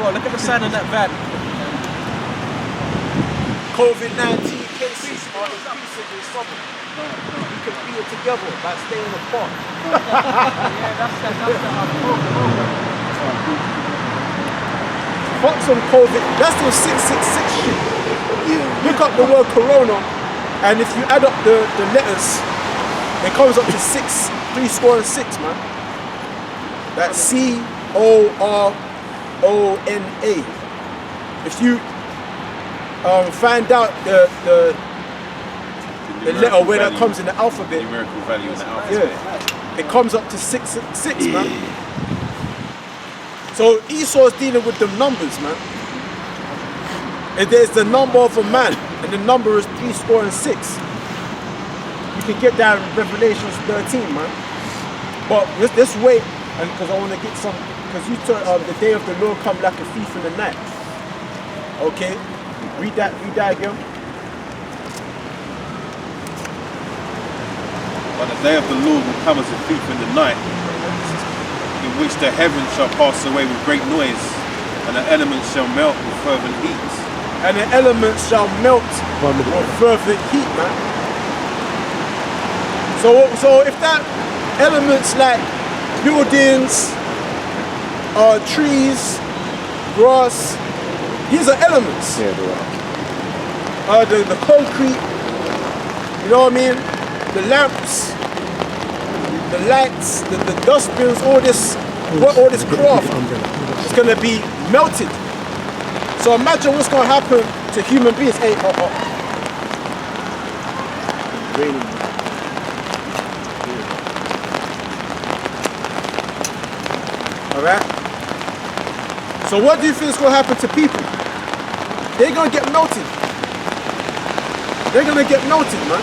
Bro, look at the sign on that van. COVID-19 cases are increasing in summer. We can be it together by staying apart. Yeah, that's the Fuck some COVID. That's some 666 shit. You look up the word corona, and if you add up the letters, it comes up to 636, man. That's CORONA. If you find out the letter where that comes in the alphabet, numerical value in the alphabet. yeah, it comes up to 666, man. So Esau's dealing with the numbers, man. And there's the number of a man, and the number is 66. You can get that in Revelations 13, man. But let's wait, and because I want to get some, because you told the day of the Lord come like a thief in the night. Okay, read that again. But the day of the Lord will come as a thief in the night, in which the heavens shall pass away with great noise, and the elements shall melt with fervent heat. And the elements shall melt with fervent heat, man. So if that elements like buildings, trees, grass, these are elements. Yeah, they are. The concrete, you know what I mean? The lamps, the lights, the dustbins, all this craft is gonna be melted. So imagine what's gonna happen to human beings. Hey, raining. Alright? So what do you think is gonna happen to people? They're gonna get melted. They're gonna get melted, man.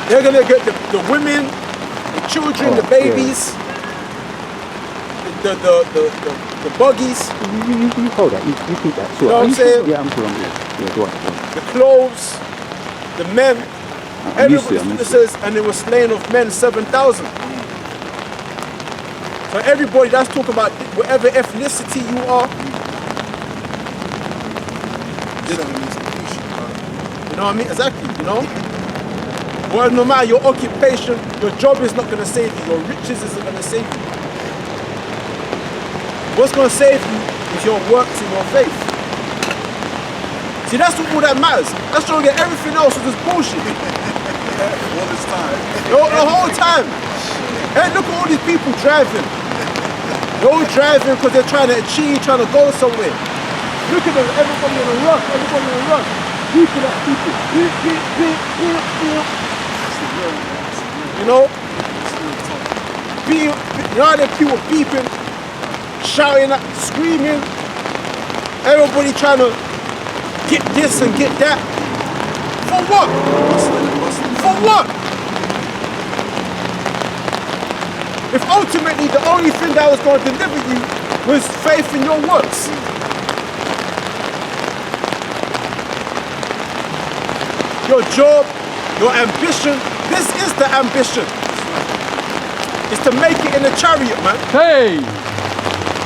They're gonna get the women, the children, the babies, the buggies. You hold that. You keep that. Sure. You know what I'm saying? Yeah, I'm sure. Yeah, go on. The clothes, the men. Everybody says, and it was slain of men 7,000. So everybody, that's talking about whatever ethnicity you are. You know what I mean? Exactly, you know? Well, no matter your occupation, your job is not going to save you. Your riches isn't going to save you. What's going to save you is your works and your faith. See, that's all that matters. That's showing that everything else is just bullshit. All this time. The whole time. Hey, look at all these people driving. They're all driving because they're trying to achieve, trying to go somewhere. Look at them, everybody in a rush, everybody in a rush. People at people. You know? You know how the people beeping, shouting, screaming. Everybody trying to get this and get that. For what? For what? If ultimately the only thing that was going to deliver you was faith in your works. Your job, your ambition, this is the ambition. It's to make it in a chariot, man. Hey!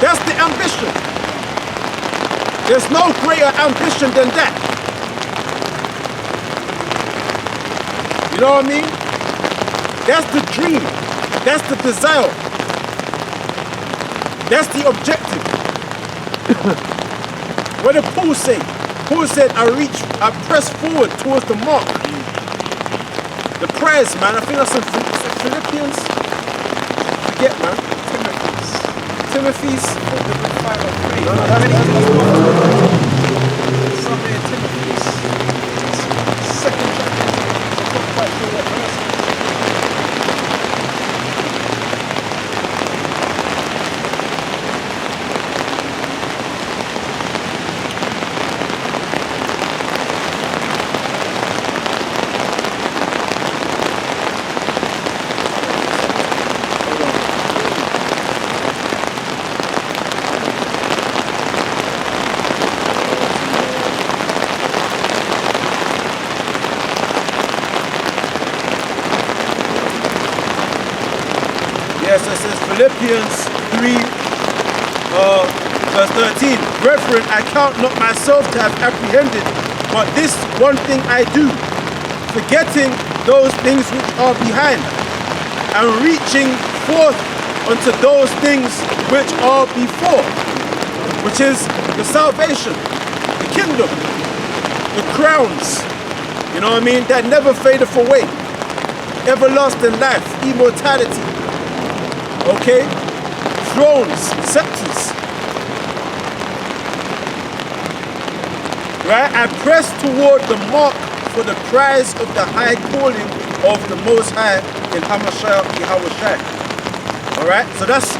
That's the ambition. There's no greater ambition than that. You know what I mean? That's the dream. That's the desire. That's the objective. What did Paul say? Paul said, I press forward towards the mark. The prayers, man. I think that's in Philippians. Forget, man. Timothy's. No, that's somewhere Timothy's. Second chapter. I'm not quite sure what verse. Yes, it says Philippians 3, verse 13, brethren, I count not myself to have apprehended, but this one thing I do, forgetting those things which are behind, and reaching forth unto those things which are before, which is the salvation, the kingdom, the crowns, you know what I mean, that never fadeth away, everlasting life, immortality, okay, thrones, scepters, right? I press toward the mark for the prize of the high calling of the Most High in Yahawashi. All right, so that's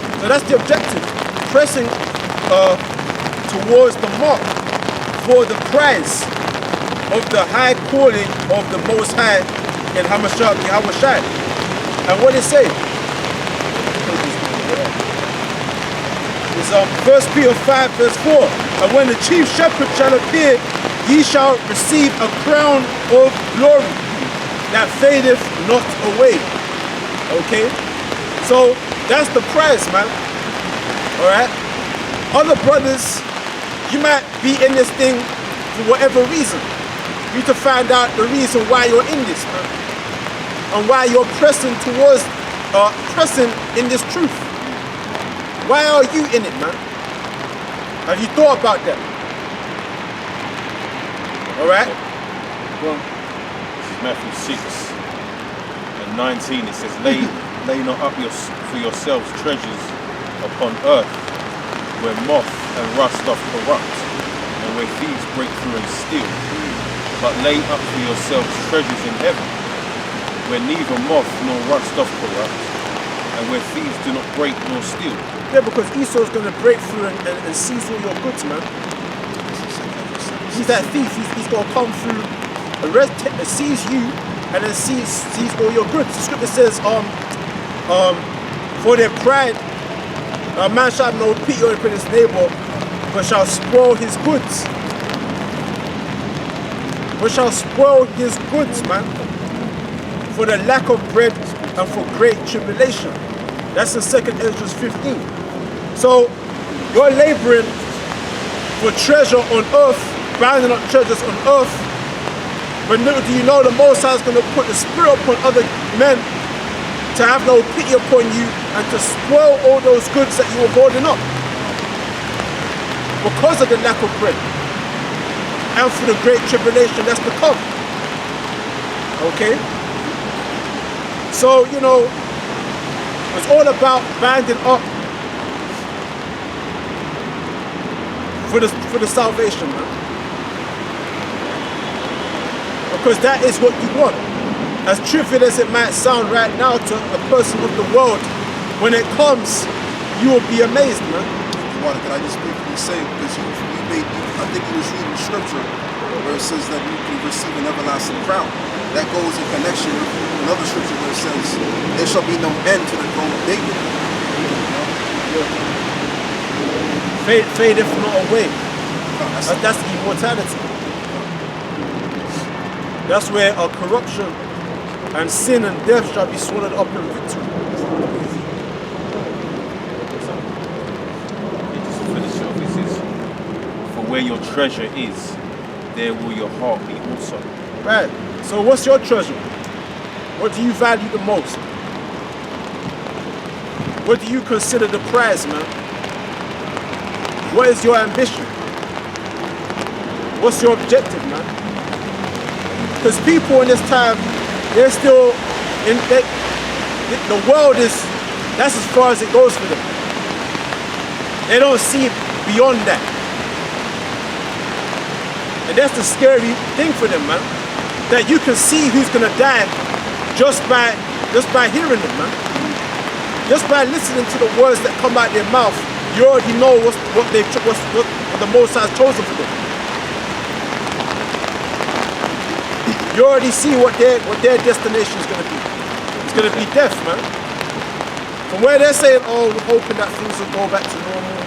the objective, pressing towards the mark for the prize of the high calling of the Most High in Yahawashi. And what it say? It's 1 Peter 5 verse 4. And when the chief shepherd shall appear, ye shall receive a crown of glory that fadeth not away. Okay? So that's the prize, man. Alright? Other brothers, you might be in this thing for whatever reason. You need to find out the reason why you're in this, man. And why you're pressing towards, pressing in this truth. Why are you in it, man? Have you thought about that? Alright? Well, this is Matthew 6 and 19. It says, lay not up for yourselves treasures upon earth, where moth and rust doth corrupt, and where thieves break through and steal. But lay up for yourselves treasures in heaven, where neither moth nor rust doth corrupt, and where thieves do not break nor steal. Yeah, because Esau's going to break through and seize all your goods, man. He's that thief. He's going to come through, seize you, and then seize all your goods. The scripture says, for their pride, a man shall have no pity upon his neighbor, but shall spoil his goods. But shall spoil his goods, man, for the lack of bread and for great tribulation. That's in 2 Ezra 15. So you're laboring for treasure on earth, binding up treasures on earth, but little do you know the Most High is going to put the spirit upon other men to have no pity upon you and to spoil all those goods that you were hoarding up because of the lack of bread and for the great tribulation that's to come. Okay? So, you know, it's all about binding up for the salvation, man. Because that is what you want. As trivial as it might sound right now to a person of the world, when it comes, you will be amazed, man. Can I just briefly say, because I think you was reading scripture where it says that you can receive an everlasting crown. That goes in connection with another scripture where it says, there shall be no end to the throne of David. Fadeth not away. That's immortality. That's where our corruption and sin and death shall be swallowed up in victory. Just to finish off, it says, for where your treasure is, there will your heart be also. Right. So what's your treasure? What do you value the most? What do you consider the prize, man? What is your ambition? What's your objective, man? Because people in this time, they're still in the world is, that's as far as it goes for them. They don't see beyond that. And that's the scary thing for them, man. That you can see who's gonna die just by hearing them, man. Just by listening to the words that come out their mouth, you already know what the Most High has chosen for them. You already see what their destination is gonna be. It's gonna be death, man. From where they're saying, oh, we're hoping that things will go back to normal,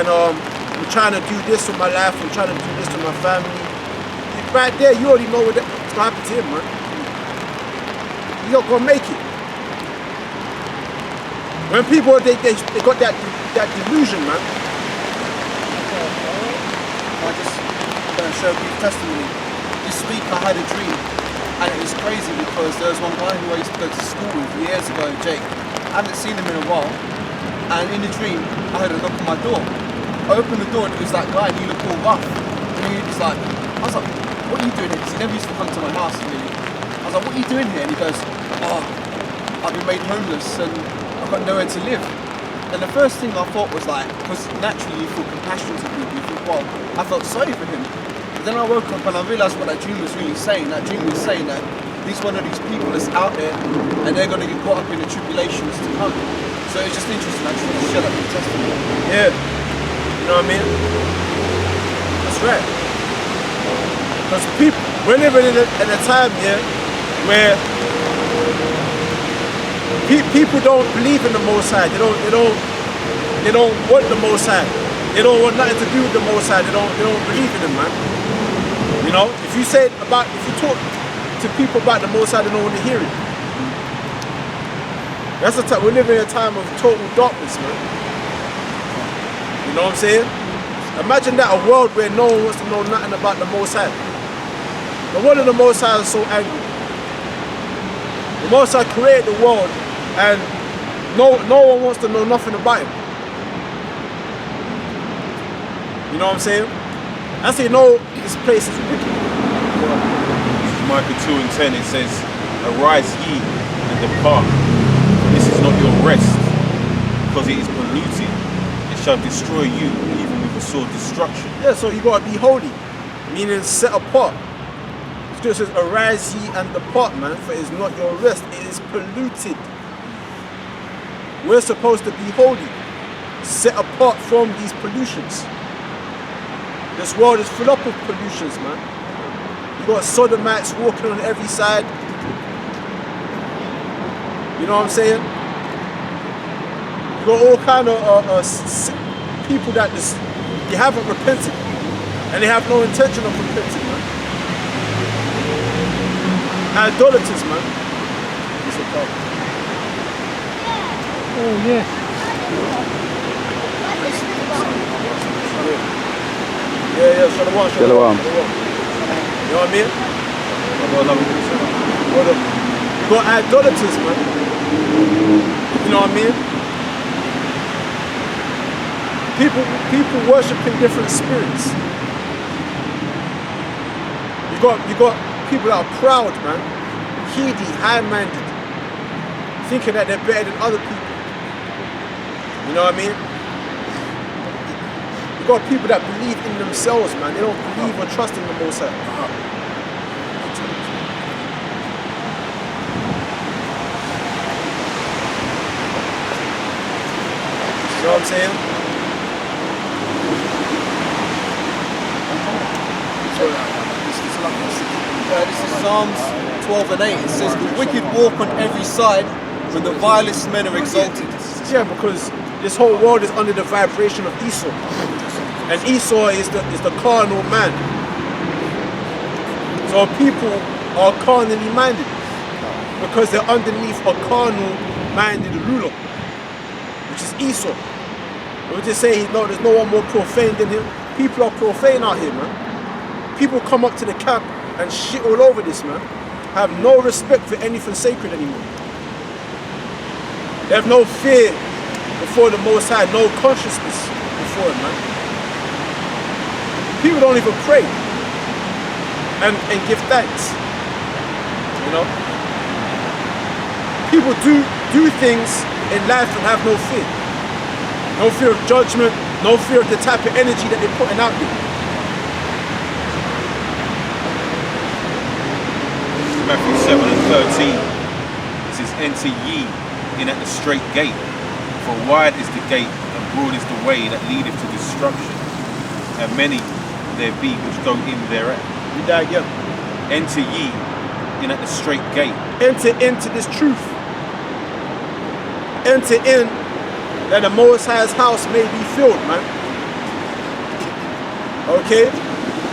and I'm trying to do this with my life, I'm trying to do this with my family. Right there, you already know what's gonna happen to him, man. You're not gonna make it. When people they got that delusion, man. I just going to share a brief testimony. This week I had a dream, and it was crazy because there was one guy who I used to go to school with years ago, Jake. I haven't seen him in a while, and in the dream I heard a knock on my door. I opened the door and it was that guy, and he looked all rough. And he was like, I was like, what are you doing here? Because he never used to come to my house really. I was like, what are you doing here? And he goes, oh, I've been made homeless and I've got nowhere to live. And the first thing I thought was like, because naturally you feel compassion to people, you think, well, I felt sorry for him. But then I woke up and I realised what that dream was really saying. That dream was saying that he's one of these people that's out there and they're going to get caught up in the tribulations to come. So it's just interesting, I just want to share that with testimony. Yeah. You know what I mean? That's right. Because we're living in a time here where people don't believe in the Most High. They don't want the Most High. They don't want nothing to do with the Most High. They don't believe in him, man. You know, if you talk to people about the Most High, they don't want to hear it. That's the time we're living in a time of total darkness, man. You know what I'm saying? Imagine that, a world where no one wants to know nothing about the Most High. The word of the Most High is so angry. The Most High created the world and no one wants to know nothing about him. You know what I'm saying? I say, no, this place is wicked. Micah 2:10, it says, arise ye and depart. This is not your rest, because it is polluted. It shall destroy you, even with a sword destruction. Yeah, so you gotta be holy, meaning set apart. Scripture says, arise ye and depart, man, for it is not your rest, it is polluted. We're supposed to be holy, set apart from these pollutions. This world is full up of pollutions, man. You got sodomites walking on every side. You know what I'm saying? You got all kind of people that they haven't repented, and they have no intention of repenting, man. Idolaters, man. It's a problem. Oh, yeah. Yeah, shalom. Shalom. You know what I mean? You got idolaters, man. You know what I mean? People worshiping different spirits. You got people that are proud, man, heady, high-minded, thinking that they're better than other people. You know what I mean? You got people that believe in themselves, man. They don't believe or trust in the Most High. You know what I'm saying? This is Psalms 12 and 8. It says, the wicked walk on every side, but the vilest men are exalted. Yeah, because this whole world is under the vibration of Esau. And Esau is the carnal man. So people are carnally minded because they're underneath a carnal minded ruler, which is Esau. We just say there's no one more profane than him. People are profane out here, man. People come up to the camp and shit all over this, man. Have no respect for anything sacred anymore. They have no fear before the Most High, no consciousness before him, man. People don't even pray and give thanks. You know? People do things in life and have no fear. No fear of judgment, no fear of the type of energy that they're putting out there. Matthew 7:13, it says, enter ye in at the straight gate, for wide is the gate and broad is the way that leadeth to destruction, and many there be which go in thereat. You die again. Enter ye in at the straight gate. Enter into this truth. Enter in that the Most High's house may be filled, man. Okay?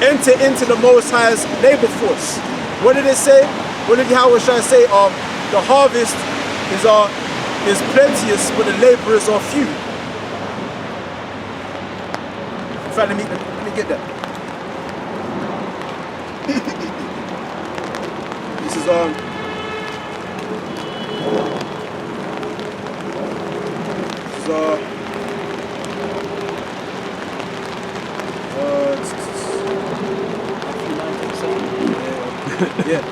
Enter into the Most High's labor force. What did it say? What did Yahawashi say? The harvest is plenteous, but the laborers are few. In fact, let me get that. This is yeah.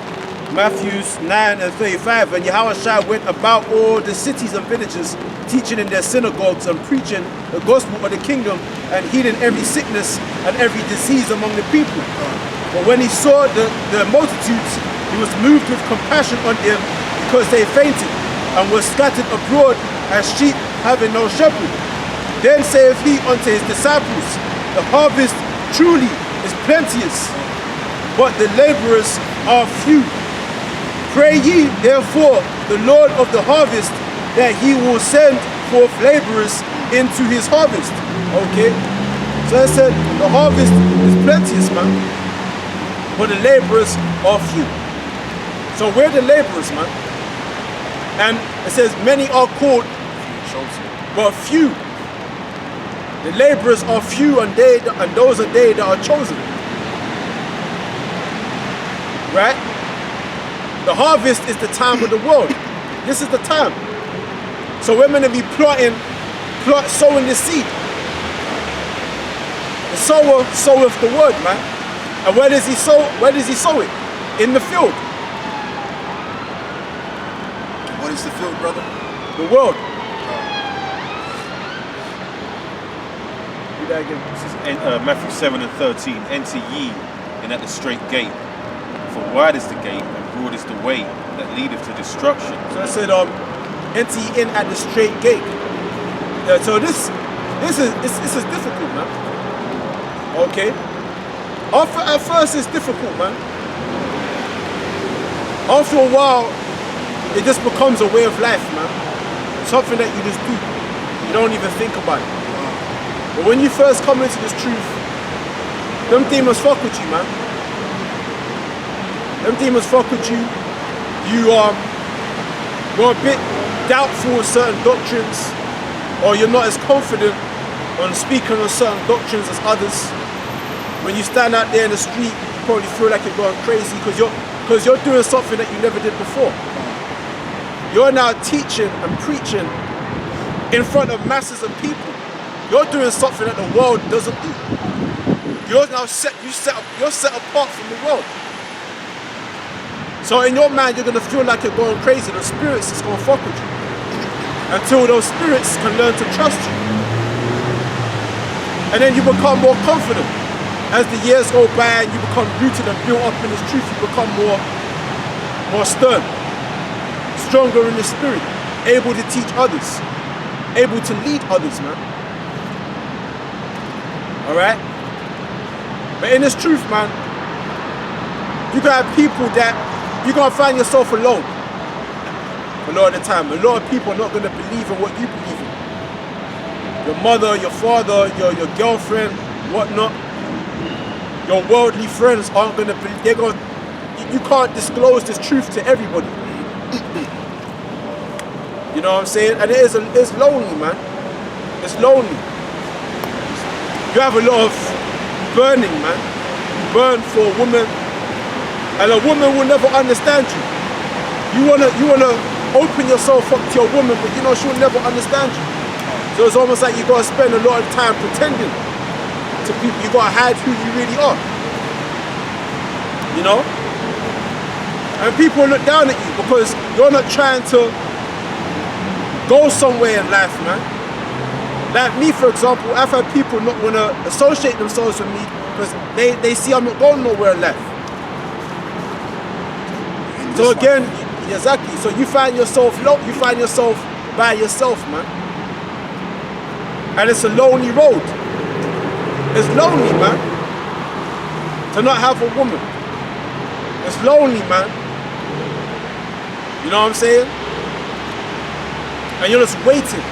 Matthews 9:35, and Yahawashi went about all the cities and villages, teaching in their synagogues and preaching the gospel of the kingdom and healing every sickness and every disease among the people. But when he saw the multitudes, he was moved with compassion on them because they fainted and were scattered abroad as sheep having no shepherd. Then saith he unto his disciples, the harvest truly is plenteous, but the laborers are few. Pray ye therefore the Lord of the harvest that he will send forth laborers into his harvest. Okay, so I said the harvest is plenteous, man, but the laborers are few. So we're the laborers, man. And it says many are called, but few. The laborers are few, and those are they that are chosen. Right? The harvest is the time of the world. This is the time. So we're going to be sowing the seed. The sower soweth the word, man. And where does he sow? Where does he sow it? In the field. What is the field, brother? The world. Do that again. This is Matthew 7:13. Enter ye in at the straight gate. For wide is the gate and broad is the way that leadeth to destruction. So I said, enter ye in at the straight gate. Yeah, so this is difficult, man. Okay. At first it's difficult, man. After a while, it just becomes a way of life, man. Something that you just do. You don't even think about it. But when you first come into this truth, them demons fuck with you, man. Them demons fuck with you. You're a bit doubtful of certain doctrines, or you're not as confident on speaking on certain doctrines as others. When you stand out there in the street, you probably feel like you're going crazy because you're doing something that you never did before. You're now teaching and preaching in front of masses of people. You're doing something that the world doesn't do. You're set apart from the world. So in your mind, you're going to feel like you're going crazy. The spirits is going to fuck with you until those spirits can learn to trust you. And then you become more confident. As the years go by and you become rooted and built up in this truth, you become more stern, stronger in the spirit, able to teach others, able to lead others, man. Alright? But in this truth, man, you got people that you're going to find yourself alone a lot of the time. A lot of people are not going to believe in what you believe in. Your mother, your father, your girlfriend, whatnot. Your worldly friends aren't going to believe. You can't disclose this truth to everybody. You know what I'm saying? And it's lonely, man. It's lonely. You have a lot of burning, man. You burn for a woman, and a woman will never understand you. You wanna open yourself up to your woman, but you know she'll never understand you. So it's almost like you gotta spend a lot of time pretending to people. You gotta hide who you really are. You know? And people look down at you because you're not trying to go somewhere in life, man. Like me, for example, I've had people not want to associate themselves with me because they see I'm not going nowhere in life. So again, exactly. So you find yourself by yourself, man. And it's a lonely road. It's lonely, man, to not have a woman. It's lonely, man. You know what I'm saying? And you're just waiting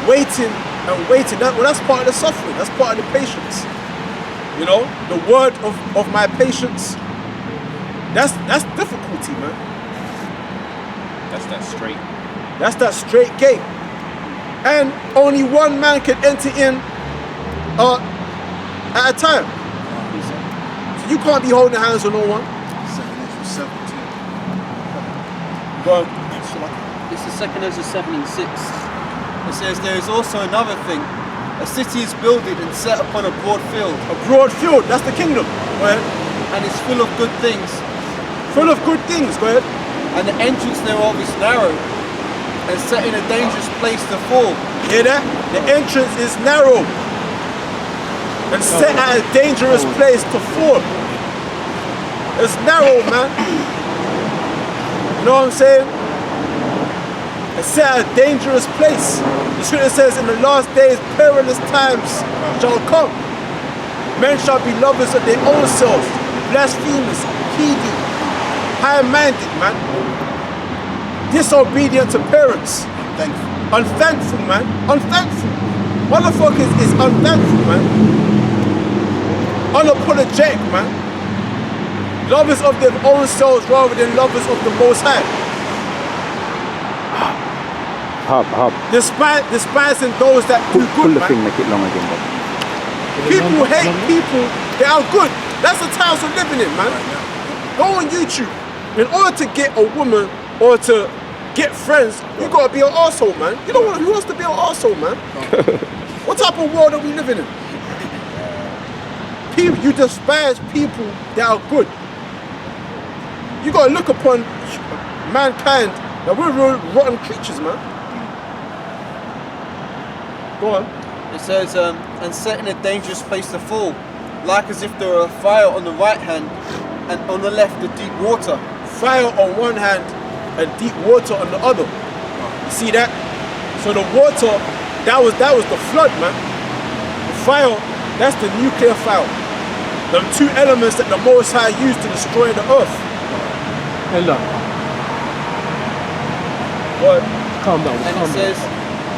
and waiting. That's part of the suffering. That's part of the patience. You know, the word of my patience. That's difficulty, man. That's that straight That's that straight gate. And only one man can enter in at a time. So you can't be holding hands with no one. 7 and 17. Go on. This is 2 Ezra 7 and 6. It says, there is also another thing. A city is builded and set upon a broad field. A broad field, that's the kingdom. Go ahead. And it's full of good things. Full of good things, go ahead. And the entrance thereof is narrow, and set in a dangerous place to fall. Hear that? The entrance is narrow and set at a dangerous place to fall. It's narrow, man. You know what I'm saying? It's set at a dangerous place. The scripture says, in the last days, perilous times shall come. Men shall be lovers of their own selves, blasphemers, heedy, high-minded, man. Disobedient to parents. Unthankful, man. Unthankful. Motherfuckers is unthankful, man. Unapologetic, man. Lovers of their own selves rather than lovers of the Most High. Despising those that do Pull good, the man. thing, make it long again, Bob. People hate people that are good. That's the times we're living in, man. Go on YouTube. In order to get a woman or to get friends, you gotta be an arsehole, man. You don't want, who wants to be an arsehole, man? What type of world are we living in? People, you despise people that are good. You gotta look upon mankind that we're real rotten creatures, man. Go on. It says, and set in a dangerous place to fall, like as if there were a fire on the right hand, and on the left the deep water. Fire on one hand and deep water on the other. You see that? So the water, that was the flood, man. The fire, that's the nuclear fire. Them two elements that the Most High used to destroy the earth. Ella, What? calm down. And calm it down. says,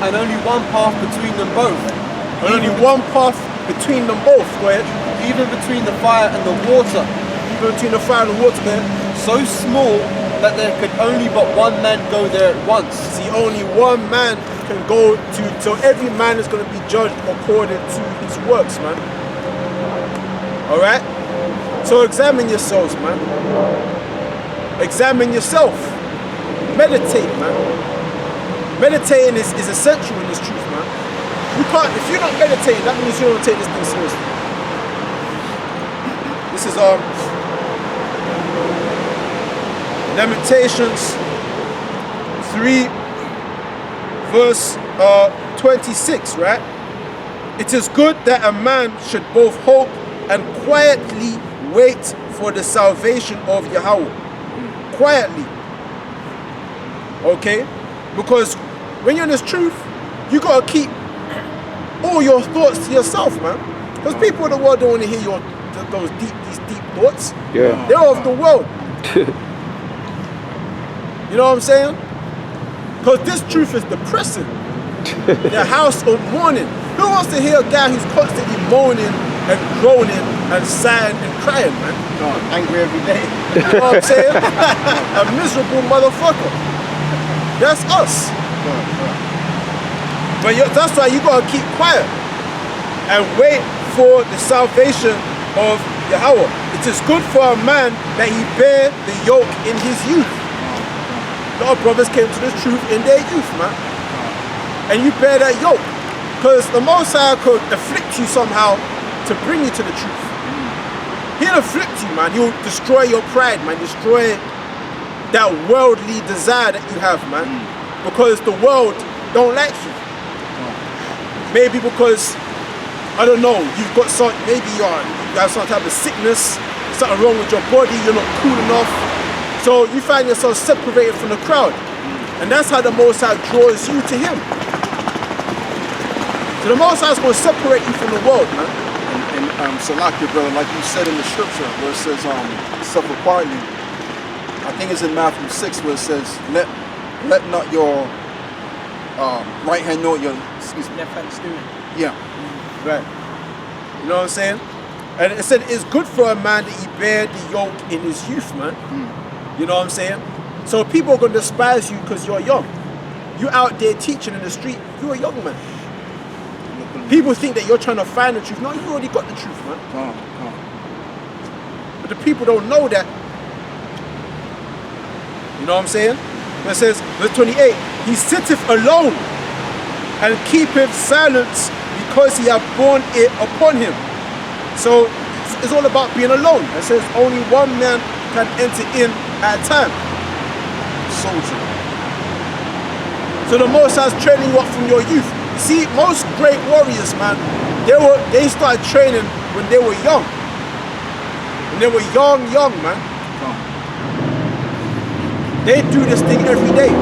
and only one path between them both. And only one path between them both, go ahead. Even between the fire and the water. Even between the fire and the water, man. So small that there could only but one man go there at once. See, only one man can go to, so every man is going to be judged according to his works, man. Alright? So examine yourselves, man. Examine yourself. Meditate, man. Meditating is essential in this truth, man. You can't, if you're not meditating, that means you don't take this thing seriously. This is Lamentations 3 verse 26, right? It is good that a man should both hope and quietly wait for the salvation of Yahawah. Quietly. Okay? Because when you're in this truth, you gotta keep all your thoughts to yourself, man. Because people in the world don't want to hear these deep thoughts. Yeah. They're of the world. You know what I'm saying? Because this truth is depressing. The house of mourning. Who wants to hear a guy who's constantly moaning and groaning and sighing and crying, man? Angry every day. You know what I'm saying? A miserable motherfucker. That's us. But that's why you gotta keep quiet and wait for the salvation of Yahawah. It is good for a man that he bear the yoke in his youth. A lot of brothers came to this truth in their youth, man. And you bear that yoke. Because the Most High could afflict you somehow to bring you to the truth. He'll afflict you, man. He'll destroy your pride, man. Destroy that worldly desire that you have, man. Because the world don't like you. Maybe because, I don't know, you've got some, maybe you have some type of sickness, something wrong with your body, you're not cool enough. So you find yourself separated from the crowd. And that's how the Most High draws you to Him. So the Most High is going to separate you from the world, man. And Salaki, brother, like you said in the scripture, where it says, suffer quietly. I think it's in Matthew 6 where it says, let not your right hand know your, excuse me. Left hand steering. Yeah. Right. You know what I'm saying? And it said it's good for a man that he bear the yoke in his youth, man. You know what I'm saying? So people are going to despise you because you're young. you're out there teaching in the street, you're a young man. People think that you're trying to find the truth. No, you already got the truth, man. But the people don't know that. You know what I'm saying? It says, verse 28, he sitteth alone and keepeth silence because he hath borne it upon him. So it's all about being alone. It says only one man can enter in at a time. Soldier. So the Most High's training you up from your youth. You see, most great warriors, man, they started training when they were young. When they were young, man. They do this thing every day. You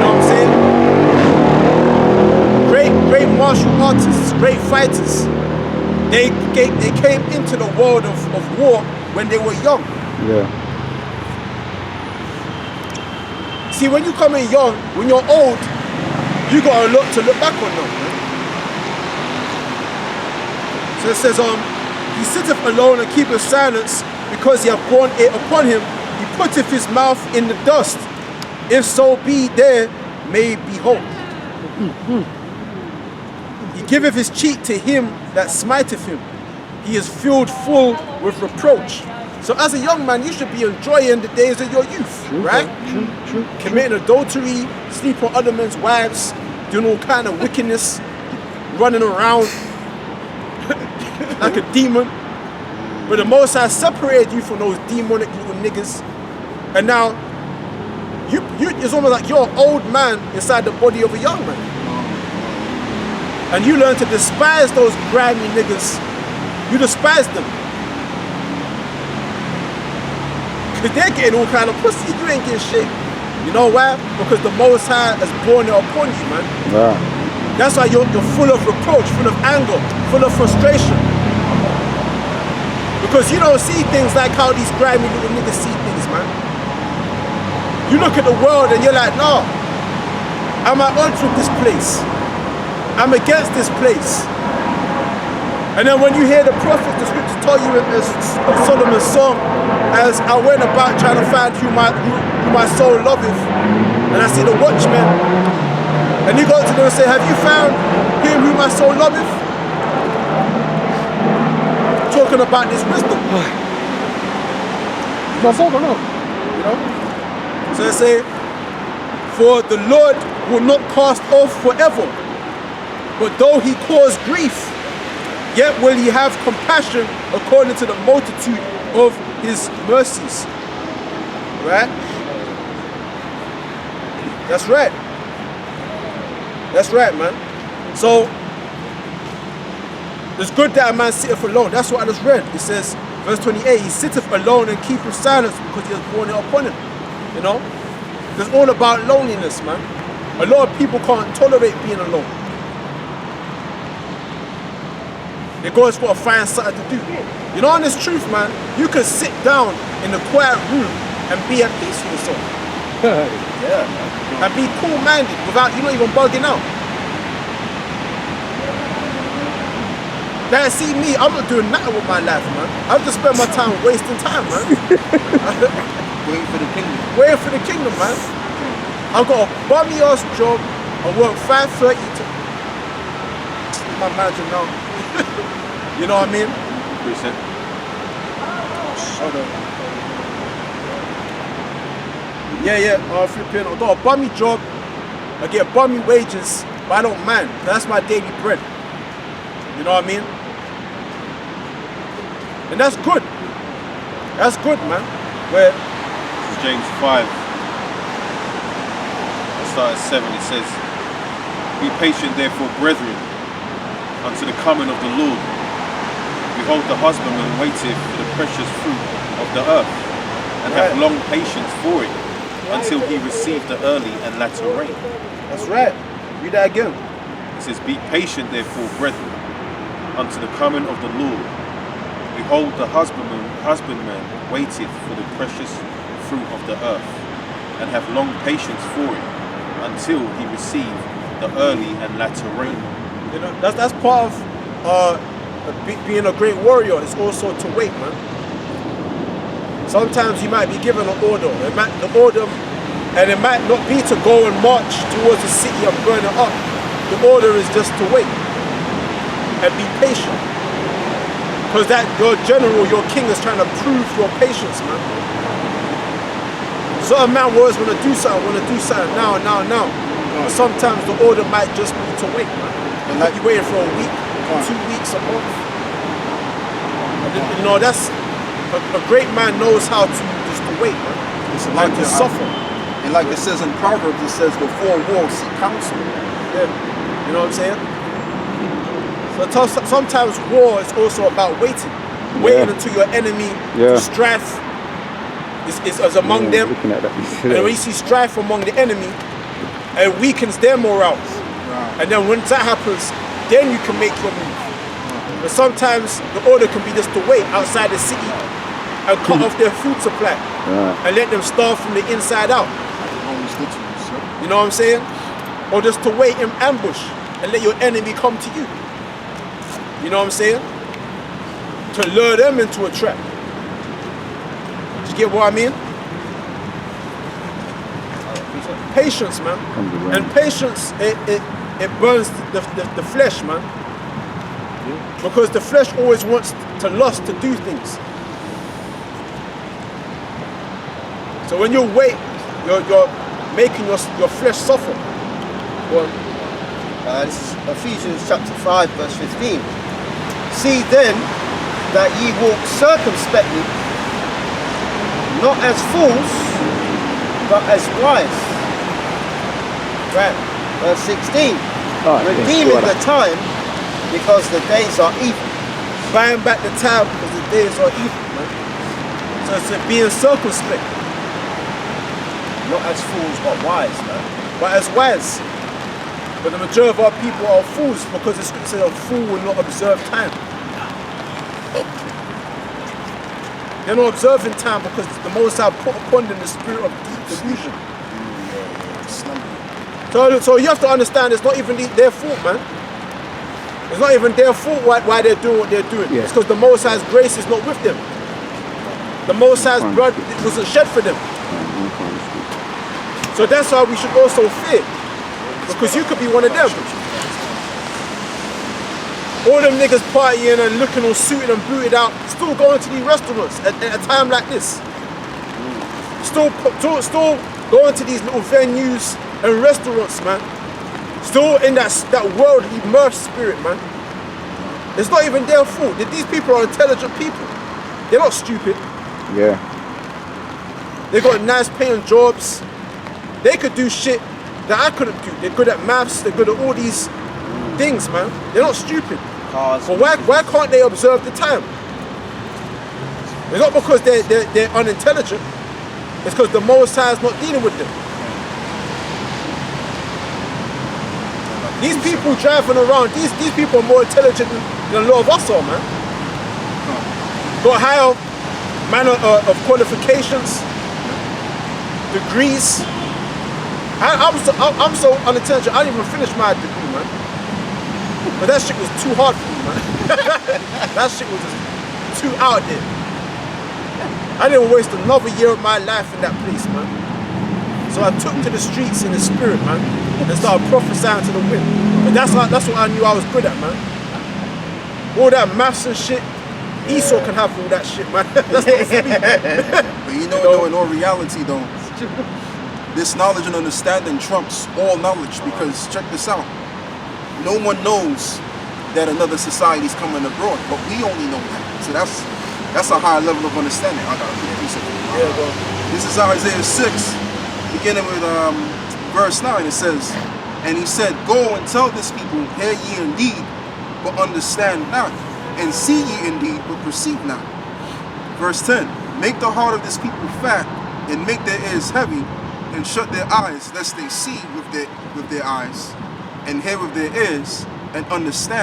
know what I'm saying? Great martial artists, great fighters. They came into the world of war when they were young. Yeah. See, when you come in young, when you're old, you got a lot to look back on now, man. So it says, he sitteth alone and keepeth silence because he hath borne it upon him. He putteth his mouth in the dust. If so be there may be hope. He giveth his cheek to him that smiteth him. He is filled full with reproach. So as a young man, you should be enjoying the days of your youth, right? True. Committing adultery, sleep on other men's wives, doing all kind of wickedness, running around like a demon. But the Most High separated you from those demonic little niggas. And now, it's almost like you're an old man inside the body of a young man. And you learn to despise those grimy niggas. You despise them. Because they're getting all kind of pussy. You ain't getting shit. You know why? Because the Most High has borne it upon you, man. Yeah. That's why you're full of reproach, full of anger, full of frustration. Because you don't see things like how these grimy little niggas see things, man. You look at the world and you're like, no, I'm at odds with this place. I'm against this place. And then when you hear the prophet, the scriptures tell you in Solomon's song, as I went about trying to find who my soul loveth, and I see the watchman, and he goes to them and say, have you found him who my soul loveth? Talking about this wisdom. No, no. You know? So they say, for the Lord will not cast off forever, but though he cause grief, yet will he have compassion according to the multitude of his mercies. Right? That's right. That's right, man. So, it's good that a man sitteth alone. That's what I just read. It says, verse 28, he sitteth alone and keepeth silence because he has borne it upon him. You know? It's all about loneliness, man. A lot of people can't tolerate being alone. They always got to find something to do. You know, on this truth, man, you can sit down in a quiet room and be at peace with yourself. Yeah. And be cool-minded without, you're not even bugging out. Now, see me, I'm not doing nothing with my life, man. I've just spent my time wasting time, man. Waiting for the kingdom. Waiting for the kingdom, man. I've got a bummy-ass job. I work 5:30 to... my manager now. You know what I mean? Reset. Hold on. Yeah, flipping. I got a bummy job. I get bummy wages, but I don't mind. That's my daily bread. You know what I mean? And that's good. That's good, man. Where This is James 5. I'll start at 7. It says, be patient therefore, brethren, unto the coming of the Lord. Behold, the husbandman waiteth for the precious fruit of the earth, and have long patience for it, until he receive the early and latter rain. that's right. Read that again. It says, be patient therefore, brethren, unto the coming of the Lord. Behold, the husbandman waiteth for the precious fruit of the earth, and have long patience for it, until he receive the early and latter rain. You know, that's part of being a great warrior. It's also to wait, man. Sometimes you might be given an order. The order And it might not be to go and march towards the city and burn it up. The order is just to wait and be patient. Because that your general, your king is trying to prove your patience, man. Certain man always want to do something now. But sometimes the order might just be to wait, man. And like you waiting for a week, 2 weeks, a month. You know, that's a great man knows how to just to wait, man. It's Like to suffer. And like it says in Proverbs, it says before war, seek counsel. Yeah. You know what I'm saying? So sometimes war is also about waiting. Waiting until your enemy strife is among them. Looking at that. And when you see strife among the enemy, it weakens their morale. Right. And then when that happens, then you can make your move. But sometimes the order can be just to wait outside the city and cut off their food supply and let them starve from the inside out. You know what I'm saying? Or just to wait in ambush and let your enemy come to you. You know what I'm saying? To lure them into a trap. Do you get what I mean? Patience, man. And patience, it burns the flesh, man. Because the flesh always wants to lust to do things. So when you wait, you're making your flesh suffer. Well, this is Ephesians chapter 5 verse 15. See then that ye walk circumspectly, not as fools, but as wise. Right, verse 16. Redeeming the time, because the days are evil. Buying back the time because the days are evil, man. So it's being circumspect. Not as fools, but wise, man. But as wise. But the majority of our people are fools because the scripture says a fool will not observe time. They're not observing time because the Most High put upon them the spirit of deep delusion. So you have to understand it's not even their fault, man. It's not even their fault why they're doing what they're doing. It's because the Most High's grace is not with them. The Most High's blood wasn't shed for them. So that's why we should also fear. Because you could be one of them. All them niggas partying and looking all suited and booted out, still going to these restaurants at a time like this. Still going to these little venues and restaurants, man. Still in that world immersed spirit, man. It's not even their fault. These people are intelligent people. They're not stupid. Yeah. They got nice paying jobs. They could do shit that I couldn't do. They're good at maths. They're good at all these things, man. They're not stupid. But why can't they observe the time? It's not because they're unintelligent. It's because the Most High is not dealing with them. These people driving around, these people are more intelligent than a lot of us are, man. Got higher manner of qualifications, degrees. I'm so unintelligent, I didn't even finish my degree, man. But that shit was too hard for me, man. That shit was just too out there. I didn't waste another year of my life in that place, man. So I took to the streets in the spirit, man, and started prophesying to the wind. And that's what I knew I was good at, man. All that maths and shit, Esau can have all that shit, man. That's not for me. But you know, in all reality, though, this knowledge and understanding trumps all knowledge, because check this out. No one knows that another society is coming abroad, but we only know that. So that's a higher level of understanding. I got a piece of it. Yeah, bro. This is Isaiah 6, beginning with verse 9. It says, and he said, go and tell this people, hear ye indeed, but understand not, and see ye indeed, but perceive not. Verse 10, make the heart of this people fat, and make their ears heavy, and shut their eyes, lest they see with their eyes, and hear with their ears, and understand